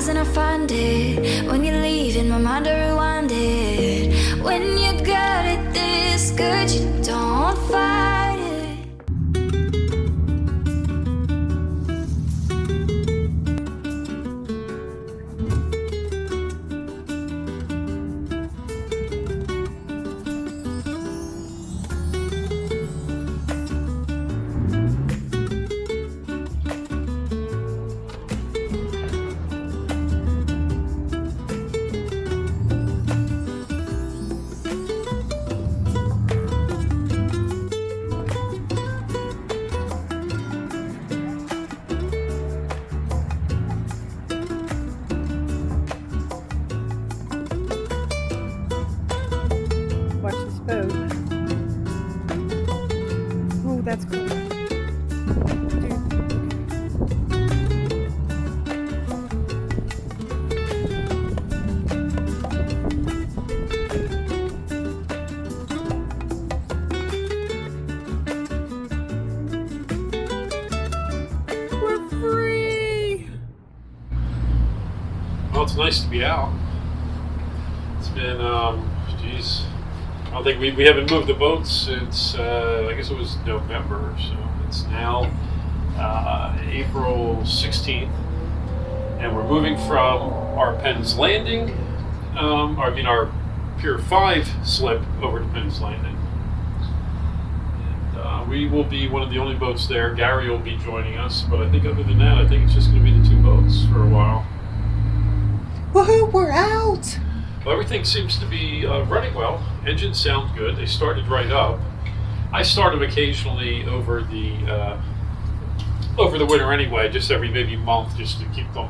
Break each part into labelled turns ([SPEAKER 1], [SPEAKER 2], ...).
[SPEAKER 1] rise and I find it. When you leave in my mind I rewind it. When you got it this good, you don't fight it.
[SPEAKER 2] Watch this boat. Oh, that's cool. We're free!
[SPEAKER 3] Well, it's nice to be out. It's been, geez, I don't think we haven't moved the boat since, I guess it was November, so it's now April 16th, and we're moving from our Penn's Landing, our Pier 5 slip over to Penn's Landing. And we will be one of the only boats there. Gary will be joining us, but I think other than that, I think it's just going to be the two boats for a while.
[SPEAKER 2] Woohoo, we're out!
[SPEAKER 3] Well, everything seems to be running well. Engines sound good. They started right up. I start them occasionally over the winter anyway, just every maybe month, just to keep them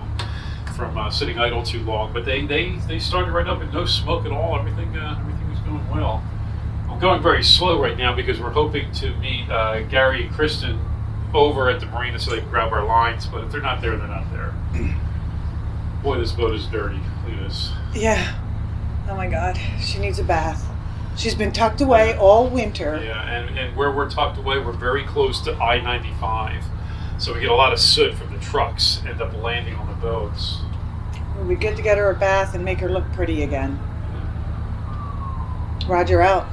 [SPEAKER 3] from sitting idle too long. But they started right up and no smoke at all. Everything was going well. I'm going very slow right now because we're hoping to meet Gary and Kristen over at the marina so they can grab our lines. But if they're not there, they're not there. Boy, this boat is dirty. Look at this.
[SPEAKER 2] Yeah. Oh my God, she needs a bath. She's been tucked away all winter.
[SPEAKER 3] Yeah, and where we're tucked away, we're very close to I-95. So we get a lot of soot from the trucks end up landing on the boats.
[SPEAKER 2] It would be good to get her a bath and make her look pretty again. Roger out.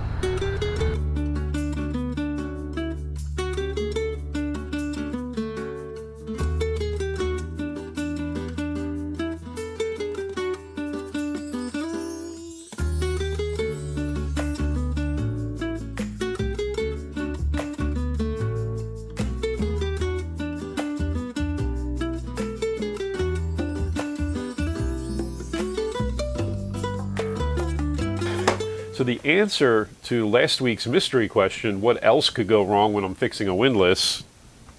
[SPEAKER 3] So the answer to last week's mystery question, what else could go wrong when I'm fixing a windlass?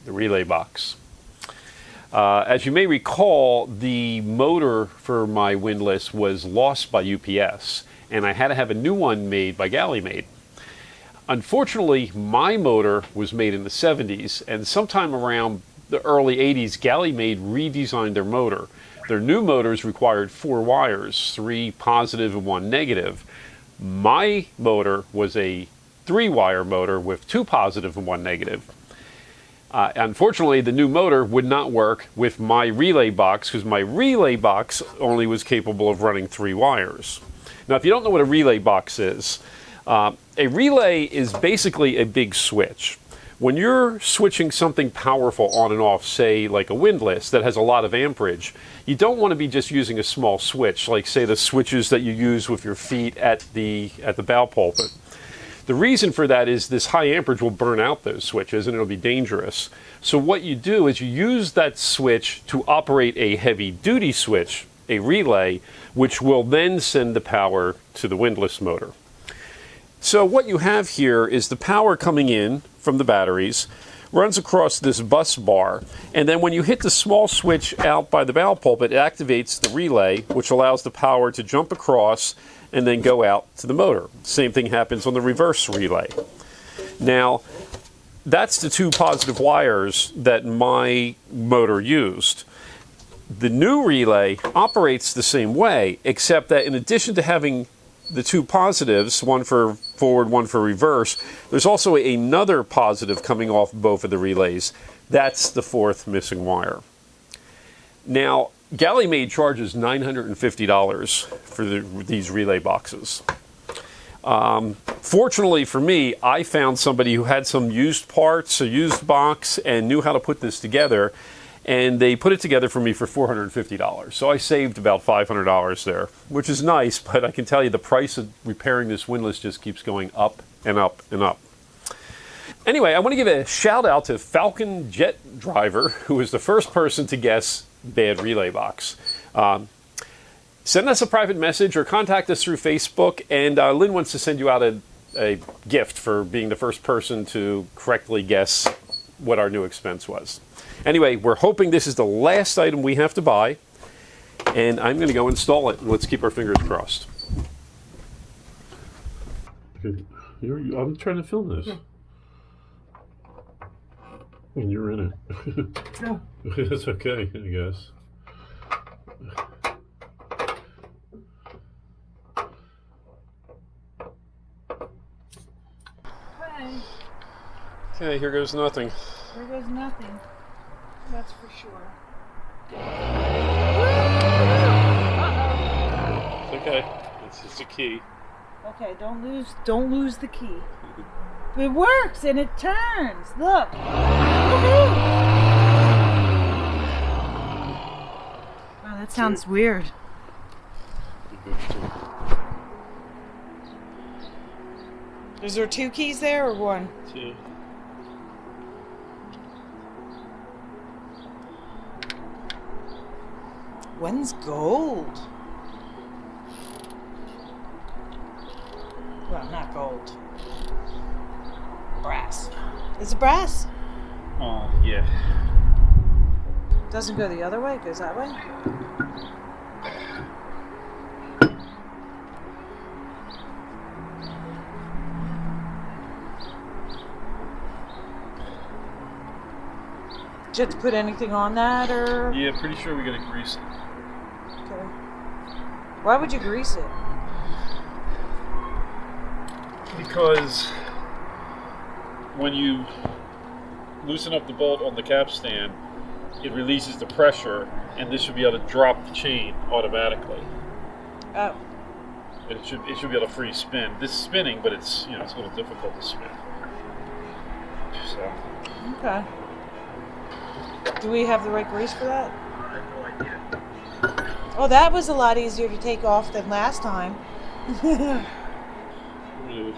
[SPEAKER 3] The relay box. As you may recall, the motor for my windlass was lost by UPS, and I had to have a new one made by Galley Made. Unfortunately, my motor was made in the 70s, and sometime around the early 80s, Galley Made redesigned their motor. Their new motors required 4 wires, 3 positive and 1 negative. My motor was a 3-wire motor with 2 positive and 1 negative. Unfortunately, the new motor would not work with my relay box because my relay box only was capable of running 3 wires. Now, if you don't know what a relay box is, a relay is basically a big switch. When you're switching something powerful on and off, say like a windlass that has a lot of amperage, you don't want to be just using a small switch, like say the switches that you use with your feet at the bow pulpit. The reason for that is this high amperage will burn out those switches and it'll be dangerous. So what you do is you use that switch to operate a heavy duty switch, a relay, which will then send the power to the windlass motor. So what you have here is the power coming in from the batteries, runs across this bus bar, and then when you hit the small switch out by the bow pulpit, it activates the relay, which allows the power to jump across and then go out to the motor. Same thing happens on the reverse relay. Now, that's the 2 positive wires that my motor used. The new relay operates the same way, except that in addition to having the 2 positives, one for forward, one for reverse, there's also another positive coming off both of the relays. That's the 4th missing wire. Now, Galley Maid charges $950 for these relay boxes. Fortunately for me, I found somebody who had some used parts, a used box, and knew how to put this together. And they put it together for me for $450. So I saved about $500 there, which is nice, but I can tell you the price of repairing this windlass just keeps going up and up and up. Anyway, I want to give a shout out to Falcon Jet Driver, who was the first person to guess bad relay box. Send us a private message or contact us through Facebook, and Lynn wants to send you out a gift for being the first person to correctly guess what our new expense was. Anyway, we're hoping this is the last item we have to buy, and I'm going to go install it. Let's keep our fingers crossed. I'm trying to film this. And you're in it.
[SPEAKER 2] No.
[SPEAKER 3] That's okay, I guess.
[SPEAKER 2] Hey,
[SPEAKER 3] Okay, here goes nothing.
[SPEAKER 2] there goes nothing. That's for sure.
[SPEAKER 3] It's okay. It's just a key.
[SPEAKER 2] Okay, don't lose the key. It works and it turns. Look. Woohoo! Wow, that sounds weird. Is there 2 keys there or 1?
[SPEAKER 3] 2.
[SPEAKER 2] One's gold. Well, not gold. Brass. Is it brass?
[SPEAKER 3] Oh, yeah.
[SPEAKER 2] Doesn't go the other way, it goes that way. Did you have to put anything on that, or?
[SPEAKER 3] Yeah, pretty sure we gotta grease it.
[SPEAKER 2] Okay. Why would you grease it?
[SPEAKER 3] Because when you loosen up the bolt on the capstan, it releases the pressure, and this should be able to drop the chain automatically.
[SPEAKER 2] Oh.
[SPEAKER 3] And it should be able to free spin. This is spinning, but it's it's a little difficult to spin. So.
[SPEAKER 2] Okay. Do we have the right grease for that?
[SPEAKER 3] I have no idea.
[SPEAKER 2] Oh, that was a lot easier to take off than last time.
[SPEAKER 3] I'm gonna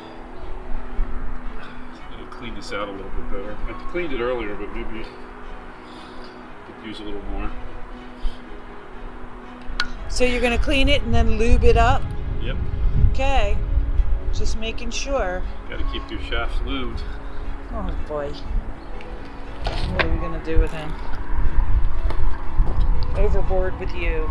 [SPEAKER 3] clean this out a little bit better. I cleaned it earlier, but maybe could use a little more.
[SPEAKER 2] So you're going to clean it and then lube it up?
[SPEAKER 3] Yep.
[SPEAKER 2] Okay. Just making sure.
[SPEAKER 3] Got to keep your shafts lubed.
[SPEAKER 2] Oh boy. What are we going to do with him? Overboard with you.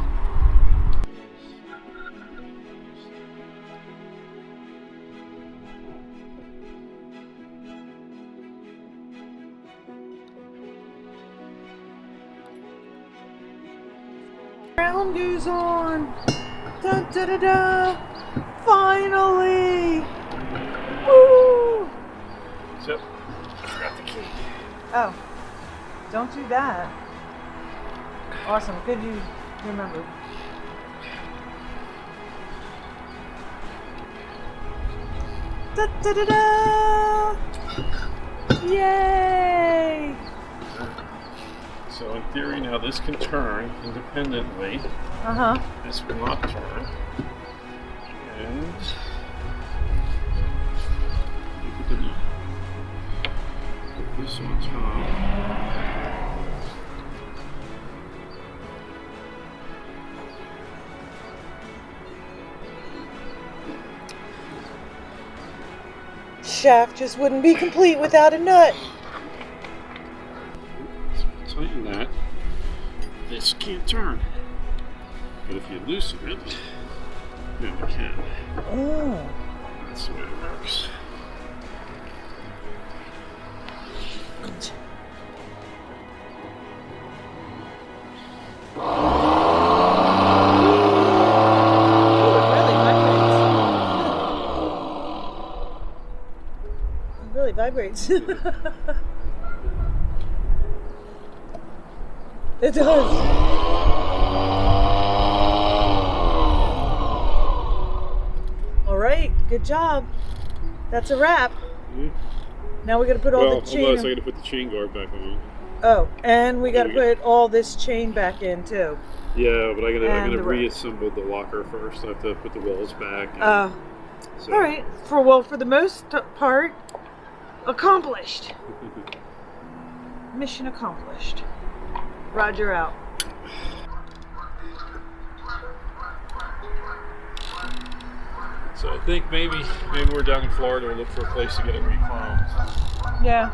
[SPEAKER 2] Ground goes on. Da da da da. Finally. Woo!
[SPEAKER 3] Yep. Forgot the key.
[SPEAKER 2] Oh, don't do that. Awesome. Good you remembered. Da da da da! Yay!
[SPEAKER 3] So in theory now this can turn independently.
[SPEAKER 2] Uh-huh.
[SPEAKER 3] This will not turn. And put this on top.
[SPEAKER 2] Shaft just wouldn't be complete without a nut.
[SPEAKER 3] So tighten that. This can't turn. But if you loosen it, then it can.
[SPEAKER 2] Oh.
[SPEAKER 3] That's the way it works.
[SPEAKER 2] It really vibrates. It does. right. Good job. That's a wrap. Now we got to put all the chain.
[SPEAKER 3] I got to put the chain guard back on.
[SPEAKER 2] Oh, and we got to put all this chain back in too.
[SPEAKER 3] Yeah, but I'm gonna reassemble the locker first. I have to put the walls back.
[SPEAKER 2] So. All right. For the most part, accomplished. Mission accomplished. Roger out.
[SPEAKER 3] So I think maybe we're down in Florida. We'll look for a place to get it rechromed.
[SPEAKER 2] Yeah.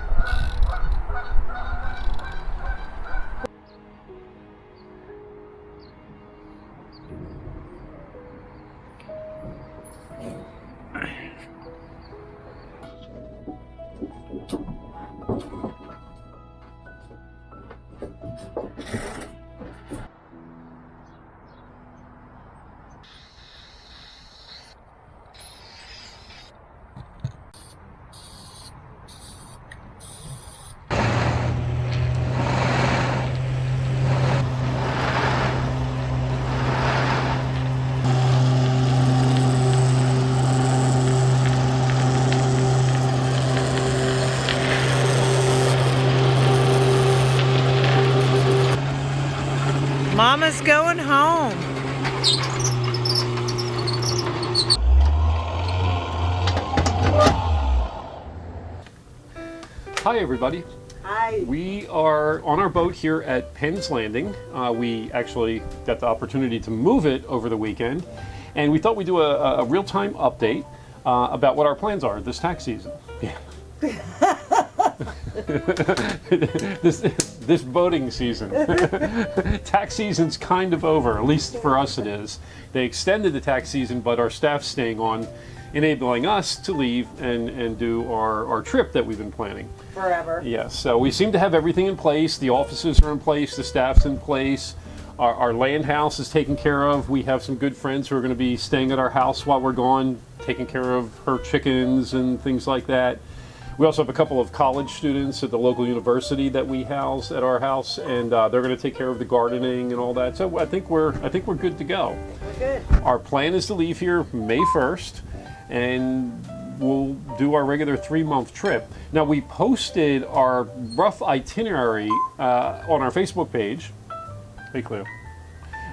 [SPEAKER 2] Mama's going home.
[SPEAKER 3] Hi, everybody.
[SPEAKER 2] Hi.
[SPEAKER 3] We are on our boat here at Penn's Landing. We actually got the opportunity to move it over the weekend, and we thought we'd do a real-time update about what our plans are this tax season. this boating season. Tax season's kind of over, at least for us it is. They extended the tax season, but our staff's staying on, enabling us to leave and do our trip that we've been planning.
[SPEAKER 2] Forever.
[SPEAKER 3] Yes, so we seem to have everything in place. The offices are in place, the staff's in place. Our land house is taken care of. We have some good friends who are going to be staying at our house while we're gone, taking care of her chickens and things like that. We also have a couple of college students at the local university that we house at our house, and they're going to take care of the gardening and all that. So I think we're good to go.
[SPEAKER 2] We're good.
[SPEAKER 3] Our plan is to leave here May 1st, and we'll do our regular 3-month trip. Now, we posted our rough itinerary on our Facebook page. Hey, Cleo.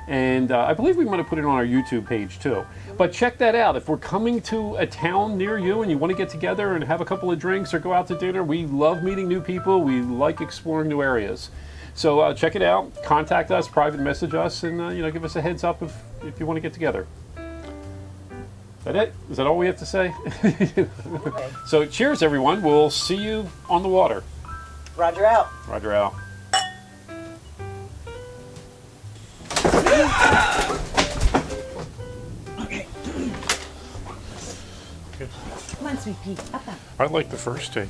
[SPEAKER 3] And I believe we might have put it on our YouTube page too. But check that out. If we're coming to a town near you and you want to get together and have a couple of drinks or go out to dinner, we love meeting new people. We like exploring new areas. So check it out. Contact us, private message us, and give us a heads up if you want to get together. Is that it? Is that all we have to say?
[SPEAKER 2] Okay.
[SPEAKER 3] So cheers, everyone. We'll see you on the water.
[SPEAKER 2] Roger out.
[SPEAKER 3] Roger out.
[SPEAKER 2] Okay. Come on, sweet pea. Up.
[SPEAKER 3] I like the first take.